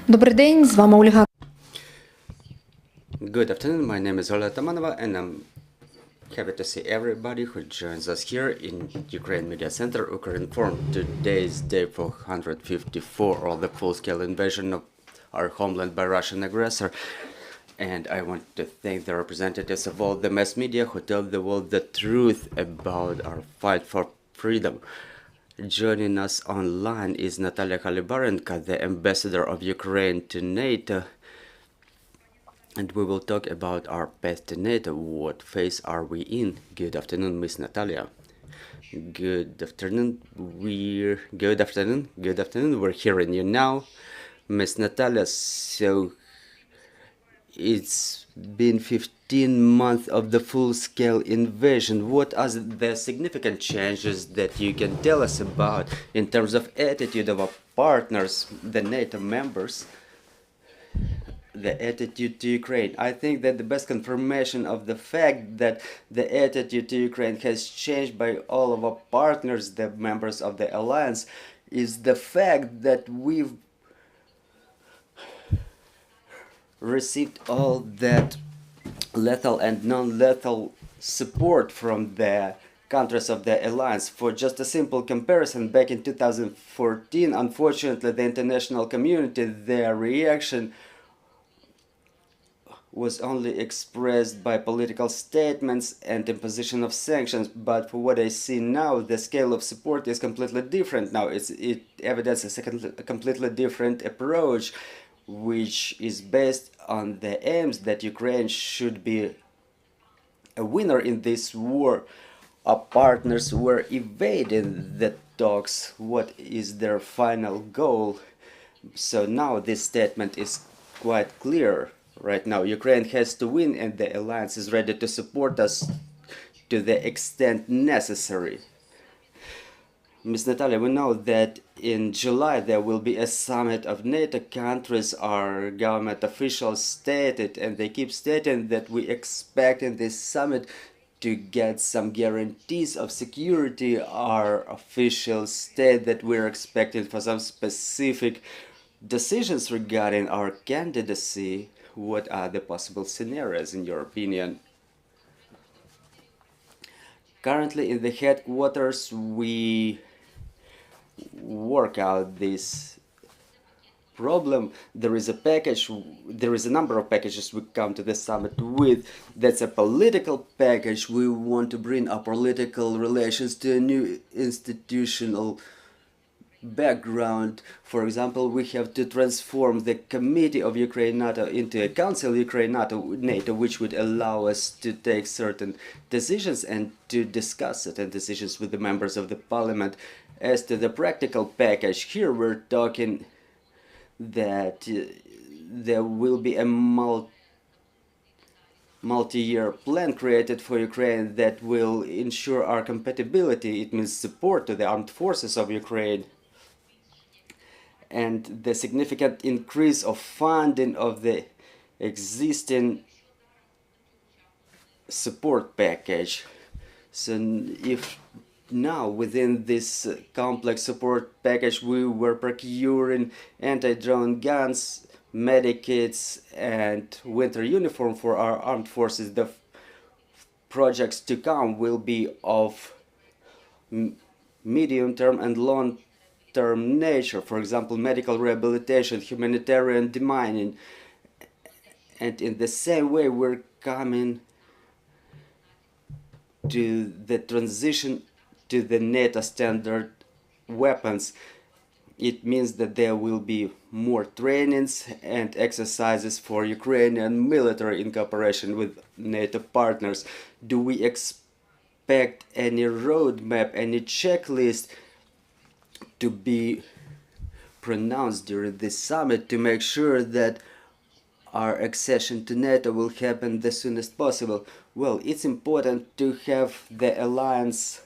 Добрий день, з вами Ольга. Good afternoon, my name is Ola Tamanova and I'm happy to see everybody who joins us here in Ukraine Media Center, Ukrinform. Today is day 454 of the full-scale invasion of our homeland by Russian aggressor. And I want to thank the representatives of all the mass media who tell the world the truth about our fight for freedom. Joining us online is Natalia Halibarenko, the ambassador of Ukraine to NATO. And we will talk about our path to NATO. What phase are we in? Good afternoon, Miss Natalia. Good afternoon. Good afternoon. We're hearing you now, Miss Natalia. So it's been 15 months of the full-scale invasion. What are the significant changes that you can tell us about in terms of attitude of our partners, the NATO members? The attitude to Ukraine. I think that the best confirmation of the fact that the attitude to Ukraine has changed by all of our partners, the members of the alliance, is the fact that we've received all that lethal and non-lethal support from the countries of the alliance. For just a simple comparison, back in 2014, unfortunately, the international community, their reaction was only expressed by political statements and imposition of sanctions, but for what I see now, the scale of support is completely different now. It evidences a completely different approach, which is based on the aims that Ukraine should be a winner in this war. Our partners were evading the talks. What is their final goal? So now this statement is quite clear. Right now, Ukraine has to win, and the alliance is ready to support us to the extent necessary. Ms. Natalia, we know that in July there will be a summit of NATO countries. Our government officials stated, and they keep stating, that we expect in this summit to get some guarantees of security. Our officials state that we're expecting for some specific decisions regarding our candidacy. What are the possible scenarios in your opinion? Currently in the headquarters we work out this problem. There is a number of packages we come to the summit with. That's a political package. We want to bring our political relations to a new institutional background. For example, we have to transform the Committee of Ukraine-NATO into a Council Ukraine-NATO, which would allow us to take certain decisions and to discuss certain decisions with the members of the parliament. As to the practical package, here we're talking that there will be a multi-year plan created for Ukraine that will ensure our compatibility. It means support to the armed forces of Ukraine, and the significant increase of funding of the existing support package. So if now within this complex support package we were procuring anti-drone guns, medikits and winter uniform for our armed forces, the projects to come will be of medium-term and long-term nature. For example, medical rehabilitation, humanitarian demining. And in the same way we're coming to the transition to the NATO standard weapons. It means that there will be more trainings and exercises for Ukrainian military in cooperation with NATO partners. Do we expect any roadmap, any checklist to be pronounced during this summit to make sure that our accession to NATO will happen the soonest possible? Well, it's important to have the alliance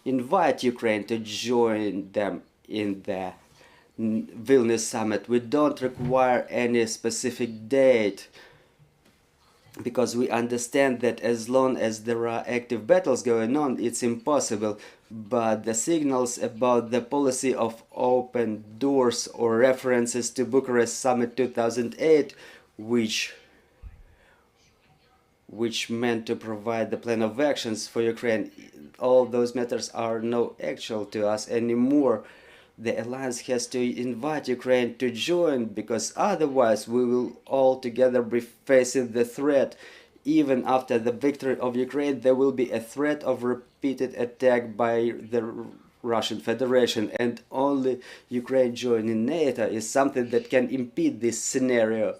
invite Ukraine to join them in the Vilnius summit. We don't require any specific date because we understand that as long as there are active battles going on, it's impossible. but the signals about the policy of open doors or references to Bucharest Summit 2008, which meant to provide the plan of actions for Ukraine, all those matters are no actual to us anymore. The alliance has to invite Ukraine to join, because otherwise we will all together be facing the threat. Even after the victory of Ukraine, there will be a threat of repeated attack by the Russian Federation, and only Ukraine joining NATO is something that can impede this scenario.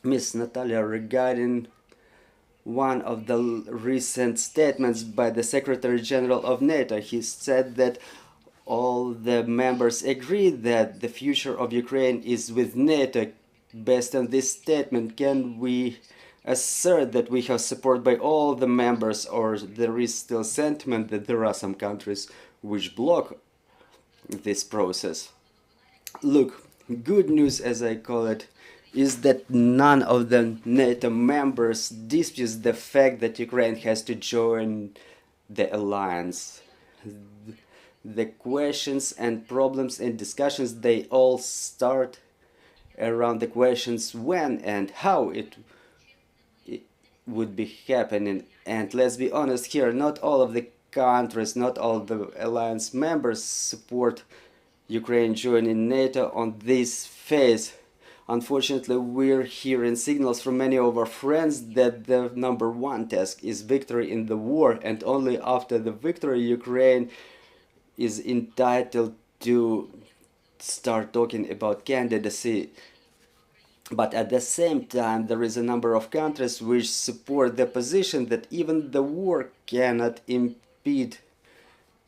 Miss Natalia, regarding one of the recent statements by the Secretary General of NATO, he said that all the members agree that the future of Ukraine is with NATO. Based on this statement, can we assert that we have support by all the members, or there is still sentiment that there are some countries which block this process? Look, good news, as I call it, is that none of the NATO members disputes the fact that Ukraine has to join the alliance. The questions and problems and discussions, they all start around the questions when and how it would be happening. And let's be honest here, not all of the countries, not all the alliance members support Ukraine joining NATO on this phase. Unfortunately, we're hearing signals from many of our friends that the number one task is victory in the war, and only after the victory Ukraine is entitled to start talking about candidacy. But at the same time, there is a number of countries which support the position that even the war cannot impede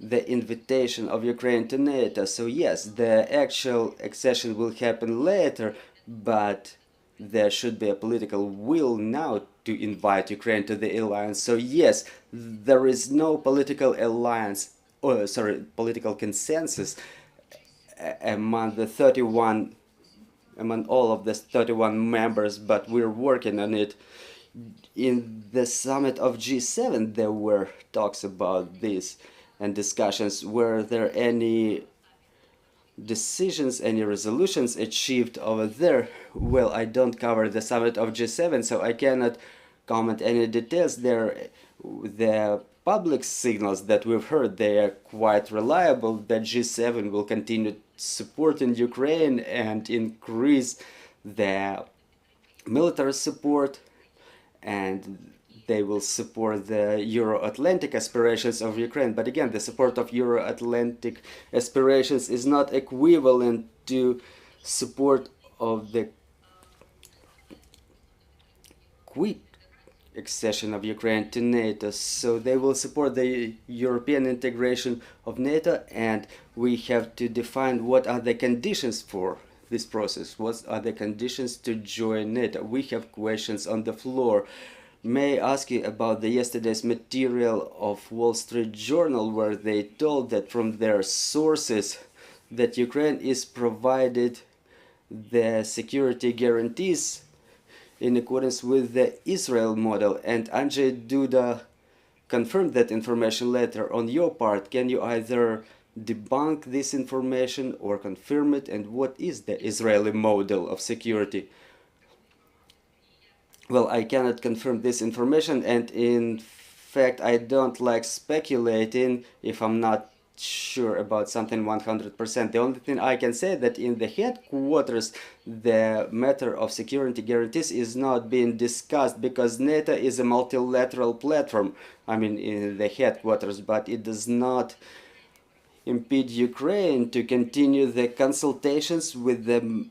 the invitation of Ukraine to NATO. So yes, the actual accession will happen later, but there should be a political will now to invite Ukraine to the alliance. So yes, there is no political alliance, political consensus among the 31, among all of the 31 members, but we're working on it. In the summit of G7, there were talks about this and discussions. Were there any decisions, any resolutions achieved over there? Well, I don't cover the summit of G7, so I cannot comment any details there. The public signals that we've heard, they are quite reliable, that G7 will continue supporting Ukraine and increase the military support, and they will support the Euro-Atlantic aspirations of Ukraine. But again, the support of Euro-Atlantic aspirations is not equivalent to support of the quick accession of Ukraine to NATO. So they will support the European integration of NATO, and we have to define what are the conditions for this process. What are the conditions to join NATO? We have questions on the floor. May I ask you about the yesterday's material of Wall Street Journal, where they told that from their sources that Ukraine is provided the security guarantees in accordance with the Israel model, and Andrzej Duda confirmed that information later. On your part, can you either debunk this information or confirm it, and what is the Israeli model of security? Well, I cannot confirm this information, and in fact I don't like speculating if I'm not sure about something 100%. The only thing I can say that in the headquarters the matter of security guarantees is not being discussed, because NATO is a multilateral platform, I mean in the headquarters, but it does not impede Ukraine to continue the consultations with the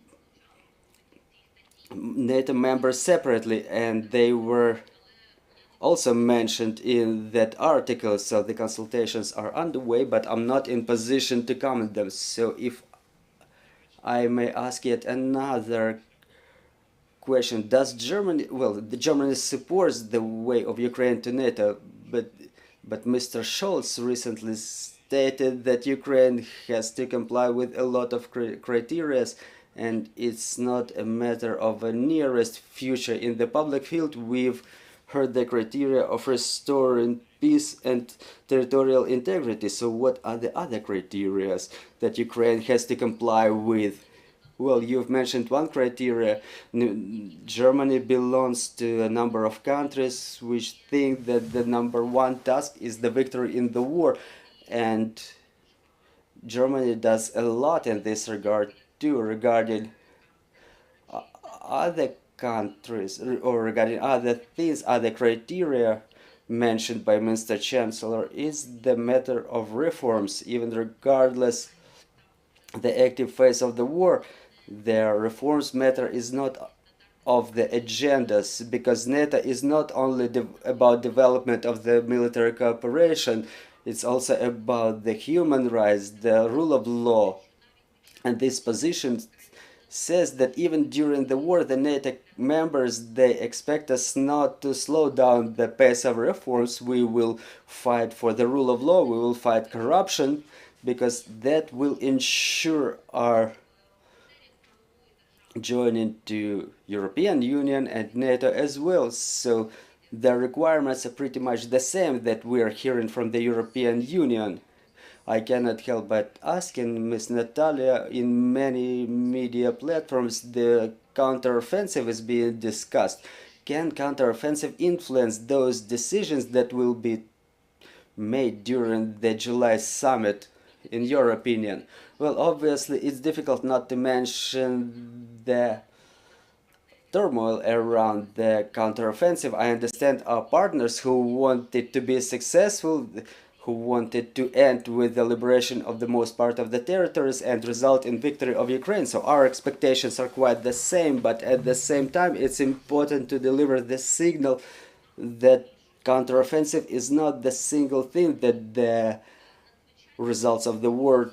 NATO members separately, and they were also mentioned in that article. So the consultations are underway, but I'm not in position to comment them. So if I may ask yet another question, does Germany, well, the Germany supports the way of Ukraine to NATO, but Mr. Scholz recently stated that Ukraine has to comply with a lot of criteria, and it's not a matter of a nearest future. In the public field, we've heard the criteria of restoring peace and territorial integrity. So what are the other criteria that Ukraine has to comply with? Well, you've mentioned one criteria. Germany belongs to a number of countries which think that the number one task is the victory in the war, and Germany does a lot in this regard too, regarding other countries or regarding other things, other criteria mentioned by Mr. Chancellor is the matter of reforms, even regardless the active phase of the war. The reforms matter is not of the agendas, because NATO is not only about development of the military cooperation, it's also about the human rights, the rule of law. And this position says that even during the war, the NATO members, they expect us not to slow down the pace of reforms. We will fight for the rule of law, we will fight corruption, because that will ensure our joining to European Union and NATO as well. So the requirements are pretty much the same that we are hearing from the European Union. I cannot help but asking Ms. Natalia, in many media platforms the counteroffensive is being discussed. Can counteroffensive influence those decisions that will be made during the July summit, in your opinion? Well, obviously it's difficult not to mention the turmoil around the counteroffensive. I understand our partners who wanted to be successful, who wanted to end with the liberation of the most part of the territories and result in victory of Ukraine. So our expectations are quite the same, but at the same time it's important to deliver the signal that counteroffensive is not the single thing that the results of the war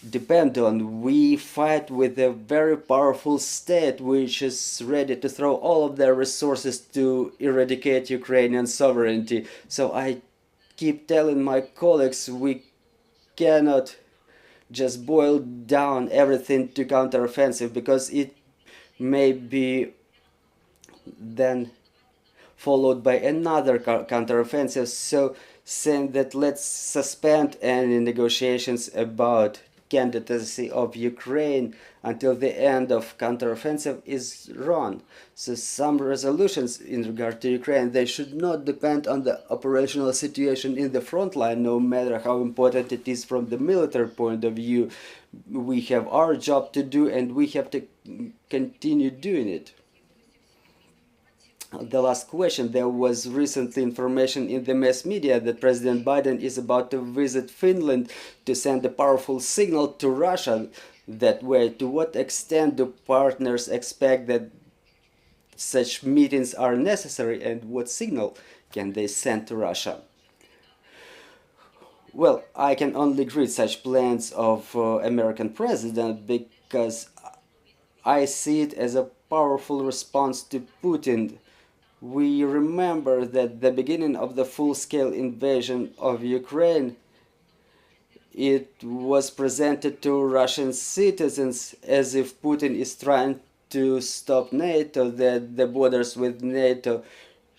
depend on. We fight with a very powerful state which is ready to throw all of their resources to eradicate Ukrainian sovereignty. So I keep telling my colleagues we cannot just boil down everything to counteroffensive, because it may be then followed by another counteroffensive. So saying that let's suspend any negotiations about candidacy of Ukraine until the end of counteroffensive is wrong. So some resolutions in regard to Ukraine, they should not depend on the operational situation in the front line, no matter how important it is from the military point of view. We have our job to do and we have to continue doing it. The last question, there was recently information in the mass media that President Biden is about to visit Finland to send a powerful signal to Russia that way. To what extent do partners expect that such meetings are necessary, and what signal can they send to Russia? Well, I can only greet such plans of American president, because I see it as a powerful response to Putin. We remember that the beginning of the full-scale invasion of Ukraine, it was presented to Russian citizens as if Putin is trying to stop NATO, that the borders with NATO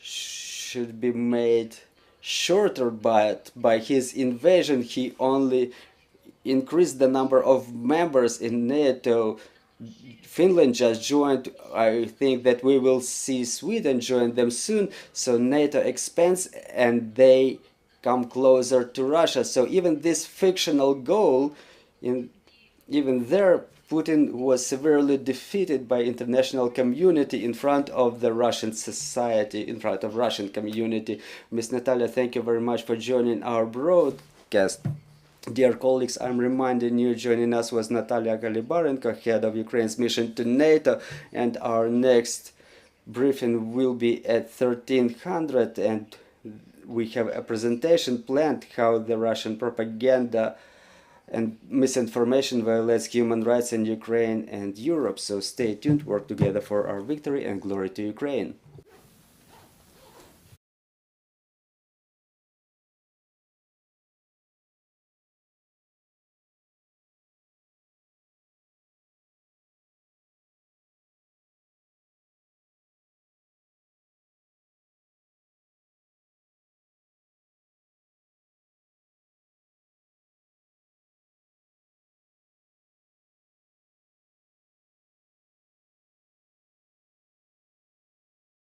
should be made shorter, but by his invasion he only increased the number of members in NATO. Finland just joined. I think that we will see Sweden join them soon. So NATO expands and they come closer to Russia. So even this fictional goal, even there, Putin was severely defeated by international community in front of the Russian society, in front of Russian community. Ms. Natalia, thank you very much for joining our broadcast. Dear colleagues, I'm reminding you, joining us was Natalia Halibarenko, head of Ukraine's mission to NATO, and our next briefing will be at 1300, and we have a presentation planned how the Russian propaganda and misinformation violates human rights in Ukraine and Europe. So stay tuned, work together for our victory, and glory to Ukraine.